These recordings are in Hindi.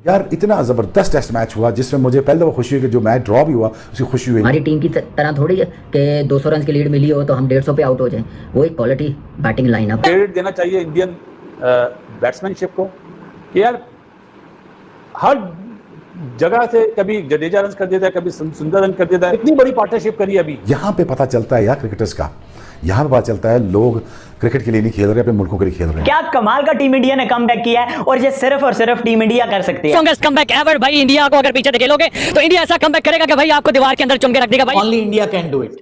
यार इतना जबरदस्त टेस्ट मैच हुआ जिसमें मुझे पहले दफा खुशी हुई कि जो मैच ड्रॉ भी हुआ उसकी खुशी हुई। हमारी टीम की तरह थोड़ी है कि 200 रन की लीड मिली हो तो हम 150 पे आउट हो जाएं। वो एक क्वालिटी बैटिंग लाइनअप। क्रेडिट देना चाहिए इंडियन बैट्समैनशिप को कि यार हर जगह से कभी जडेजा रन कर देता है, कभी सुंदर रन कर देता है। इतनी बड़ी पार्टनरशिप करी अभी। यहाँ पे पता चलता है यार क्रिकेटर्स का, यहाँ पे पता चलता है लोग क्रिकेट के लिए नहीं खेल रहे, अपने मुल्कों के लिए खेल रहे हैं। क्या कमाल का टीम इंडिया ने कमबैक किया है और ये सिर्फ और सिर्फ टीम इंडिया कर सकती है। स्ट्रॉन्गेस्ट कमबैक एवर भाई। इंडिया को अगर पीछे धकेलोगे तो इंडिया ऐसा कमबैक करेगा कि भाई आपको दीवार के अंदर चुम के रख देगा भाई। Only India can do it,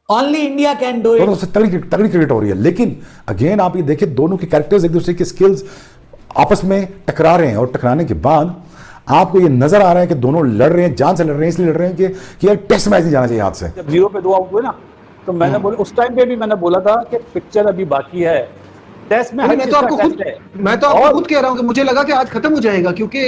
only India can do it. उससे तगड़ी क्रिकेट हो रही है। लेकिन अगेन आप ये देखिए दोनों की कैरेक्टर्स एक दूसरे की स्किल्स आपस में टकरा रहे हैं और टकराने के बाद आपको ये नजर आ रहा है कि दोनों लड़ रहे हैं, जान से लड़ रहे हैं। इसलिए लड़ रहे हैं कि यार टेस्ट मैच नहीं जाना चाहिए हाथ से। जब 0 पे 2 आउट हुए ना तो मैंने बोला, उस टाइम पे भी मैंने बोला था कि पिक्चर अभी बाकी है टेस्ट में। मैं तो आपको खुद कह रहा हूं कि मुझे लगा कि आज खत्म हो जाएगा क्योंकि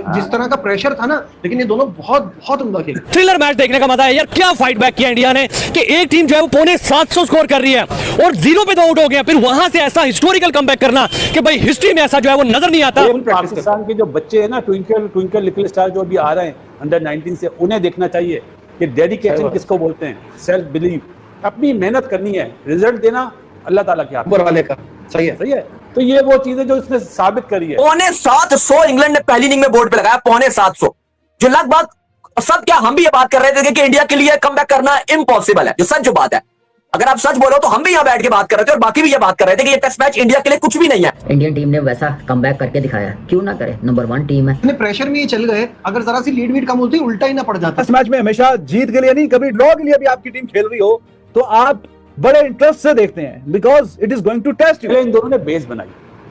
जिस तरह का प्रेशर था ना, लेकिन ये दोनों बहुत उम्दा खेले। थ्रिलर मैच देखने का मजा है यार। क्या फाइट बैक किया इंडिया ने कि एक टीम जो है वो पौने 700 स्कोर कर रही है और 0 पे 2 आउट हो गया। फिर वहां से ऐसा हिस्टोरिकल कमबैक करना कि भाई हिस्ट्री में ऐसा जो है वो नजर नहीं आता। पाकिस्तान के जो बच्चे हैं ना, ट्विंकल लिटिल स्टार जो अभी आ रहे हैं अंडर 19 से, उन्हें देखना चाहिए कि डेडिकेशन किसको बोलते हैं, सेल्फ बिलीव। अपनी मेहनत करनी है, रिजल्ट देना अल्लाह ताला के हाथ ऊपर वाले का। सही है। तो ये वो चीजें जो इसने साबित करी है। पौने 700 इंग्लैंड ने पहली इनिंग में बोर्ड पे लगाया, पौने 700, जो लगभग सब क्या हम भी ये बात कर रहे थे कि इंडिया के लिए कमबैक करना इम्पॉसिबल है, जो सच जो बात है। अगर आप सच बोलो तो हम भी यहाँ बैठ के बात कर रहे थे और बाकी भी ये बात कर रहे थे कि ये टेस्ट मैच इंडिया के लिए कुछ भी नहीं है। इंडियन टीम ने वैसा कमबैक करके दिखाया, क्यों ना करे। नंबर 1 टीम है। इतने प्रेशर में ये चल गए, अगर जरा सी लीड कम होती उल्टा ही ना पड़ जाता। इस मैच में हमेशा जीत के लिए नहीं, कभी ड्रॉ के लिए भी आपकी टीम खेल रही हो तो आप बड़े इंटरेस्ट से देखते हैं because it is going to test you. इन दोनों ने बेस बनाई,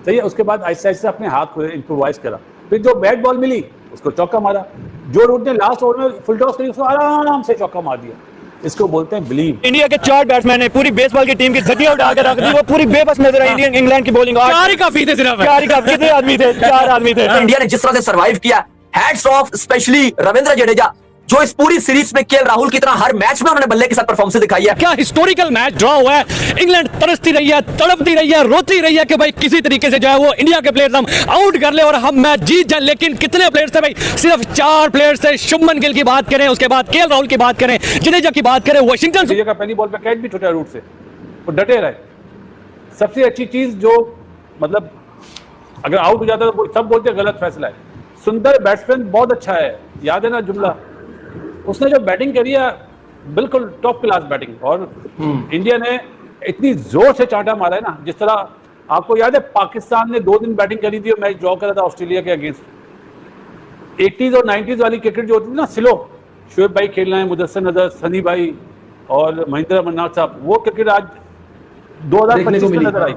सही है। उसके बाद आहिस्ता आहिस्ता अपने हाथ को इंप्रोवाइज करा। फिर जो बैट बॉल मिली उसको चौका मारा। जो रूट ने लास्ट ओवर में फुल टॉस करी उसको आराम से चौका मार दिया। इसको बोलते हैं बिलीव। इंडिया के 4 बैट्समैन ने पूरी बेसबॉल की टीम की धज्जियां उठा के रख दी। वो पूरी बेबस नजर आई इंडियन इंग्लैंड की बॉलिंग। 4 ही काफी थे, सिर्फ 4 ही काफी। कितने आदमी थे? 4 आदमी थे। इंडिया ने जिस तरह से सर्वाइव किया, hats off specially Ravindra Jadeja, जो इस पूरी सीरीज में केएल राहुल की तरह हर मैच में उन्होंने बल्ले के साथ परफॉर्मेंस दिखाई है। क्या हिस्टोरिकल मैच ड्रॉ हुआ है। इंग्लैंड तरसती रही है, तड़पती रही है, रोती रही है कि भाई किसी तरीके से जो है वो इंडिया के प्लेयर्स हम आउट कर ले और हम मैच जीत जाए। लेकिन कितने प्लेयर्स थे भाई? सिर्फ 4 प्लेयर्स थे। शुभमन गिल की बात करें, उसके बाद केएल राहुल की बात करें, जडेजा की बात करें, वाशिंगटन सुंदर का पहली बॉल पे कैच भी छोटा रूट से वो डटे रहे। सबसे अच्छी चीज जो मतलब अगर आउट हो जाता तो सब बोलते गलत फैसला है। सुंदर बैट्समैन बहुत अच्छा है, याद है ना जुमला। उसने जो बैटिंग करी है बिल्कुल टॉप क्लास बैटिंग। और इंडिया ने इतनी जोर से चांटा मारा है ना, जिस तरह आपको याद है पाकिस्तान ने 2 दिन बैटिंग करी थी और मैच ड्रॉ करा था ऑस्ट्रेलिया के अगेंस्ट। 80s और 90s वाली क्रिकेट जो होती थी ना, स्लो, शोएब भाई खेलना है, मुदस्सिर नजर, सनी भाई और महेंद्र अमरनाथ साहब, वो क्रिकेट आज 2025 में नजर आई।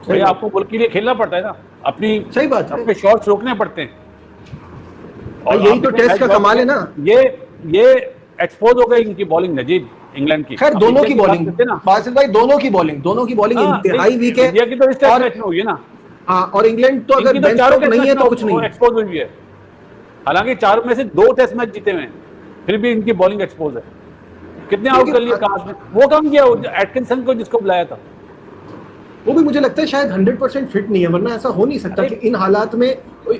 भाई आपको मुल्क के लिए खेलना पड़ता है ना, अपनी सही बात, अपने शॉट्स रोकने पड़ते हैं। और यही तो टेस्ट का कमाल है ना। ये एक्सपोज हो गई इनकी बॉलिंग नजीब इंग्लैंड की। खैर दोनों की बॉलिंग बासिल भाई, दोनों की बॉलिंग इंतहाई वीक है। इंडिया की तो इस टेस्ट मैच में हुई है ना। हाँ, और इंग्लैंड तो अगर बेंच टॉप नहीं है तो कुछ नहीं, एक्सपोज हुई है। हालांकि 4 में से 2 टेस्ट मैच जीते हुए हैं, फिर भी इनकी बॉलिंग एक्सपोज है। कितने आउट कर लिए काश में, वो काम किया एटकिंसन को जिसको बुलाया था। वो भी मुझे लगता है शायद 100% फिट नहीं है, वरना ऐसा हो नहीं सकता कि इन हालात में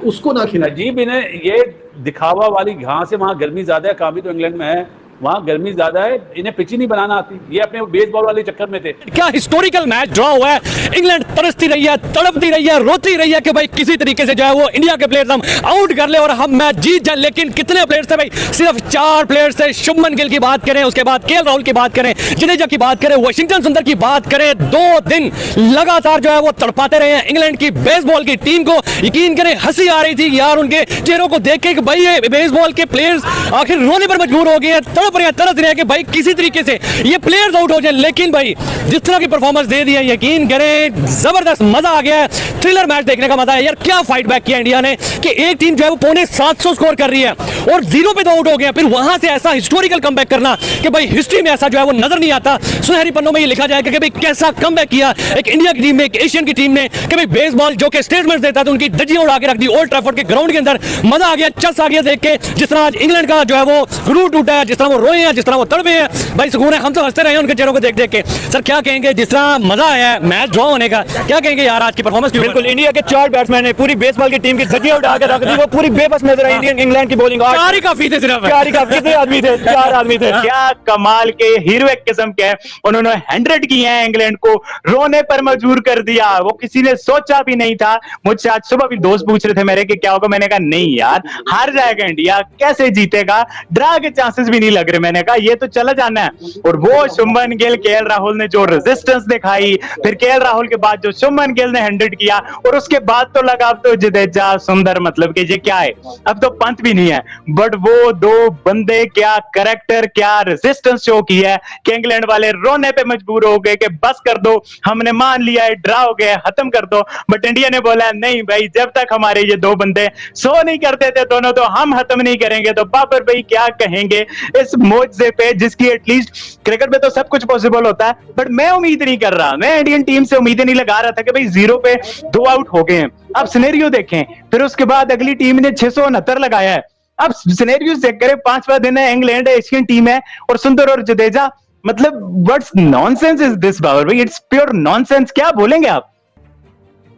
उसको ना खिलाए। अजीब इन्हें ये दिखावा वाली घास है, वहां गर्मी ज्यादा है, काम भी तो इंग्लैंड में है, वहां गर्मी ज्यादा है, इन्हें पिच ही नहीं बनाना आती। ये अपने बेसबॉल वाले चक्कर में थे। क्या हिस्टोरिकल मैच ड्रॉ हुआ है। इंग्लैंड तरसती रही है, तड़पती रही है, रोती रही है कि भाई किसी तरीके से जो है वो इंडिया के प्लेयर्स हम आउट कर ले और हम मैच जीत जाए। लेकिन कितने प्लेयर्स थे भाई? सिर्फ 4 प्लेयर्स थे। शुभमन गिल की बात करें, उसके बाद केएल राहुल की बात करें, जडेजा की बात करें, वाशिंगटन सुंदर की बात करें। 2 दिन लगातार जो है वो तड़पाते रहे हैं इंग्लैंड की बेसबॉल की टीम को। यकीन करें हंसी आ रही थी यार उनके चेहरों को देख के कि भाई ये बेसबॉल के प्लेयर्स आखिर रोने पर मजबूर हो गए हैं, तड़प रहे हैं, तरस रहे हैं कि भाई किसी तरीके से ये प्लेयर्स आउट हो जाए। लेकिन भाई जिस तरह की परफॉर्मेंस दे दी है, यकीन करें जबरदस्त मजा आ गया है। थ्रिलर मैच देखने का मजा है यार। क्या फाइट बैक किया इंडिया ने कि एक टीम जो है वो पौने 700 स्कोर कर रही है और 0 पे 2 आउट हो गया। फिर वहां से ऐसा हिस्टोरिकल कमबैक करना कि भाई हिस्ट्री में ऐसा जो है वो नजर नहीं आता। सुनहरी पन्नों में ये लिखा जाएगा कि भाई कैसा कमबैक किया एक इंडिया की टीम ने, एक एशियन की टीम ने, कि भाई बेसबॉल जो कि स्टेटमेंट देता था उनकी धज्जियां उड़ा के रख दी ओल्ड ट्रैफोर्ड के ग्राउंड के अंदर। मजा आ गया, चस आ गया देख के, जिस तरह आज इंग्लैंड का जो है वो गुरूर टूटा है, जिस तरह वो रोए हैं, जिस तरह वो तड़पे हैं, भाई सुकून है। हम तो हंसते रहे हैं उनके चेहरों को देख देख के। सर क्या कहेंगे, जिस तरह मजा आया है मैच ड्रॉ होने का, क्या कहेंगे यार आज की परफॉर्मेंस? बिल्कुल, इंडिया के 4 बैट्समैन ने पूरी बेसबॉल की टीम की धज्जियां उड़ा के रख दी, वो पूरी बेबस नजर आई। इंग्लैंड की बॉलिंग 4 ही काफी थे, सिर्फ 4 ही काफी, कितने आदमी थे? 4 आदमी थे। क्या कमाल के हीरोइक किस्म के उन्होंने 100 किए हैं, इंग्लैंड को रोने पर मजबूर कर दिया। वो किसी ने सोचा भी नहीं था। मुझसे आज सुबह भी दोस्त पूछ रहे थे मेरे कि क्या होगा, मैंने कहा नहीं यार, हार जाएगा इंडिया, कैसे जीतेगा, ड्रा के चांसेस भी नहीं लग रहे। मैंने कहा ये तो चला जाना है। और वो शुभमन गिल, केएल राहुल ने जो रेजिस्टेंस दिखाई, फिर केएल राहुल के बाद जो शुभमन गिल ने 100 किया, और उसके बाद तो लगा अब तो जडेजा, सुंदर, मतलब कि ये क्या है, अब तो पंत भी नहीं है। बट वो 2 बंदे क्या कैरेक्टर, क्या रेजिस्टेंस शो की है कि इंग्लैंड वाले रोने पे मजबूर हो गए कि बस कर दो, हमने मान लिया है, ड्रा हो गया, खत्म कर दो। बट इंडिया ने बोला नहीं भाई, जब तक हमारे ये 2 बंदे शो नहीं करते थे दोनों, तो हम खत्म नहीं करेंगे। तो बाबर भाई क्या कहेंगे इस मौजे पे, जिसकी एटलीस्ट क्रिकेट में तो सब कुछ पॉसिबल होता है, बट मैं उम्मीद नहीं कर रहा, मैं इंडियन टीम से उम्मीदें नहीं लगा रहा था कि भाई 0 पे 2 आउट हो गए हैं। अब सिनेरियो देखें, फिर उसके बाद अगली टीम ने 669 लगाया है। अब सिनेरियो चेक करें, 5वां दिन है, इंग्लैंड एशियन टीम है, और सुंदर और जडेजा, मतलब what's nonsense is this Babar भाई, इट्स प्योर नॉनसेंस। क्या बोलेंगे आप?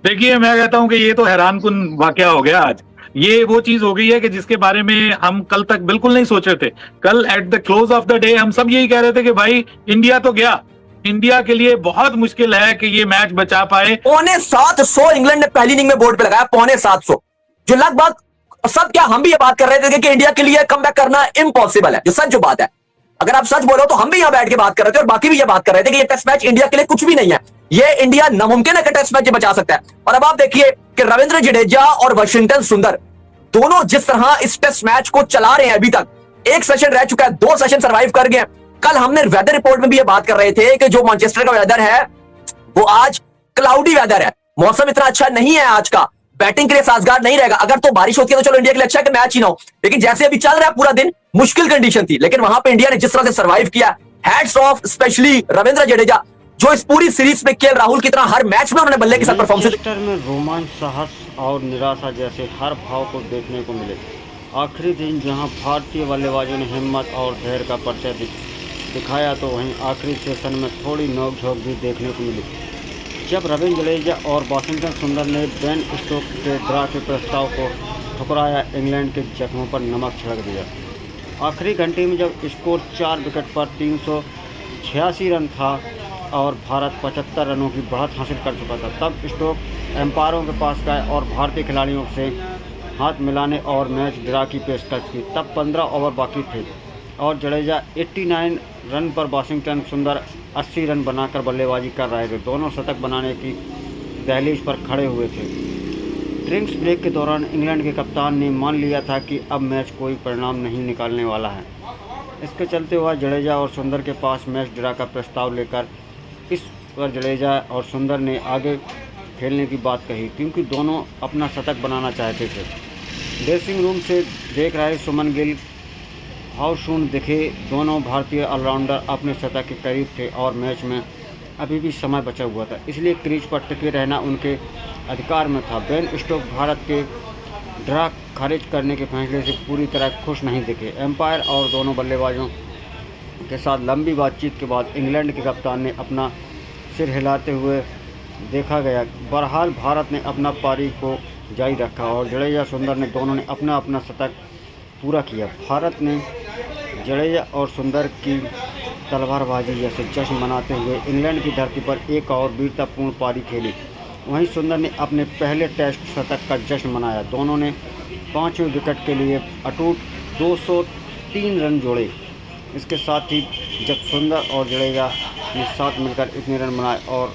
देखिए, मैं कहता हूं कि ये तो हैरानकुन वाकया हो गया आज। ये वो चीज हो गई है कि जिसके बारे में हम कल तक बिल्कुल नहीं सोच रहे थे। कल at the close of the day हम सब यही कह रहे थे कि भाई इंडिया तो गया, इंडिया के लिए बहुत मुश्किल है कि ये मैच बचा पाए। 750 इंग्लैंड ने पहली इनिंग में बोर्ड पे लगाया, 750, जो लगभग सब, क्या हम भी ये बात कर रहे थे कि इंडिया के लिए कमबैक करना इम्पॉसिबल है, जो सच जो बात है। अगर आप सच बोलो तो हम भी यहां बैठ के बात कर रहे थे, और बाकी भी ये बात कर रहे थे कि ये टेस्ट मैच इंडिया के लिए कुछ भी नहीं है, ये इंडिया नामुमकिन है कि टेस्ट मैच बचा सकता है। और अब आप देखिए कि रविंद्र जडेजा और वाशिंगटन सुंदर दोनों जिस तरह इस टेस्ट मैच को चला रहे हैं, अभी तक 1 सेशन रह चुका है, 2 सेशन सर्वाइव कर गए। कल हमने वेदर रिपोर्ट में भी ये बात कर रहे थे कि जो मैनचेस्टर का वेदर है वो आज क्लाउडी वेदर है, मौसम इतना अच्छा नहीं है आज का, बैटिंग के लिए साजगार नहीं रहेगा। अगर तो बारिश होती है तो चलो इंडिया के लिए अच्छा है कि मैच ही ना हो, लेकिन जैसे अभी चल रहा है पूरा दिन, मुश्किल कंडीशन थी, लेकिन वहां पे इंडिया ने जिस तरह से सर्वाइव किया, hats off specially Ravindra Jadeja, जो इस पूरी सीरीज में केएल राहुल की तरह हर मैच में उन्होंने बल्ले के साथ परफॉर्मेंस में रोमांच, साहस और निराशा जैसे हर भाव को देखने को मिले। आखिरी दिन जहां भारतीय बल्लेबाजों ने हिम्मत और धैर्य का परिचय दिखाया, तो वहीं आखिरी सेशन में थोड़ी नोक-झोंक भी देखने को मिली, जब रविंद्र जडेजा और वाशिंगटन सुंदर ने बेन स्टोक्स के ड्रा के प्रस्ताव को ठुकराया, इंग्लैंड के जख्मों पर नमक छिड़क दिया। आखिरी घंटे में जब स्कोर 4 विकेट पर 386 रन था और भारत 75 रनों की बढ़त हासिल कर चुका था, तब स्टोक्स एम्पायरों के पास गए और भारतीय खिलाड़ियों से हाथ मिलाने और मैच ड्रा की पेशकश की। तब 15 ओवर बाकी थे और जडेजा 89 रन पर, वाशिंगटन सुंदर 80 रन बनाकर बल्लेबाजी कर रहे थे। दोनों शतक बनाने की दहलीज पर खड़े हुए थे। ड्रिंक्स ब्रेक के दौरान इंग्लैंड के कप्तान ने मान लिया था कि अब मैच कोई परिणाम नहीं निकालने वाला है। इसके चलते हुआ जडेजा और सुंदर के पास मैच ड्रा का प्रस्ताव लेकर इस पर जडेजा और सुंदर ने आगे खेलने की बात कही, क्योंकि दोनों अपना शतक बनाना चाहते थे। ड्रेसिंग रूम से देख रहे सुमन गिल हाउसशून दिखे। दोनों भारतीय ऑलराउंडर अपने शतक के करीब थे और मैच में अभी भी समय बचा हुआ था, इसलिए क्रीज पर टिके रहना उनके अधिकार में था। बेन स्टोक्स भारत के ड्रा खारिज करने के फैसले से पूरी तरह खुश नहीं दिखे। एम्पायर और दोनों बल्लेबाजों के साथ लंबी बातचीत के बाद इंग्लैंड के कप्तान ने अपना सिर हिलाते हुए देखा गया। बहरहाल भारत ने अपना पारी को जारी रखा और जडेजा सुंदर ने दोनों ने अपना अपना शतक पूरा किया। भारत ने जडेजा और सुंदर की तलवारबाजी जैसे जश्न मनाते हुए इंग्लैंड की धरती पर एक और वीरतापूर्ण पारी खेली। वहीं सुंदर ने अपने पहले टेस्ट शतक का जश्न मनाया। दोनों ने 5वें विकेट के लिए अटूट 203 रन जोड़े। इसके साथ ही जब सुंदर और जडेजा ने साथ मिलकर इतने रन बनाए और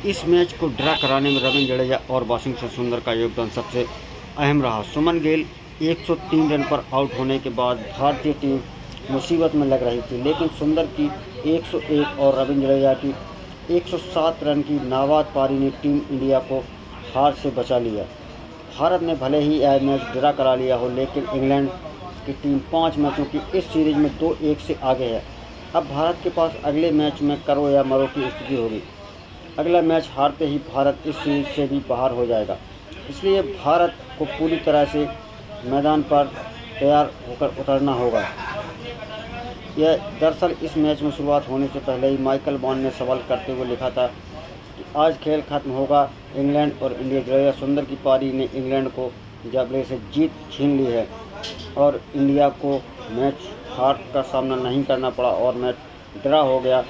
इस मैच को ड्रा कराने में रविंद्र जडेजा और वाशिंगटन सुंदर का योगदान सबसे अहम रहा। सुमन गिल 103 रन पर आउट होने के बाद भारतीय टीम मुसीबत में लग रही थी, लेकिन सुंदर की 101 और रविंद्र जडेजा की 107 रन की नाबाद पारी ने टीम इंडिया को हार से बचा लिया। भारत ने भले ही यह मैच ड्रा करा लिया हो, लेकिन इंग्लैंड की टीम 5 मैचों की इस सीरीज में 2-1 से आगे है। अब भारत के पास अगले मैच में करो या मरो की स्थिति होगी। अगला मैच हारते ही भारत इस सीरीज से भी बाहर हो जाएगा। इसलिए भारत को पूरी तरह से मैदान पर तैयार होकर उतरना होगा। यह दरअसल इस मैच में शुरुआत होने से पहले ही माइकल वॉन ने सवाल करते हुए लिखा था कि आज खेल खत्म होगा, इंग्लैंड और इंडिया जडेजा सुंदर की पारी ने इंग्लैंड को जबड़े से जीत छीन ली है और इंडिया को मैच हार का सामना नहीं करना पड़ा और मैच ड्रा हो गया।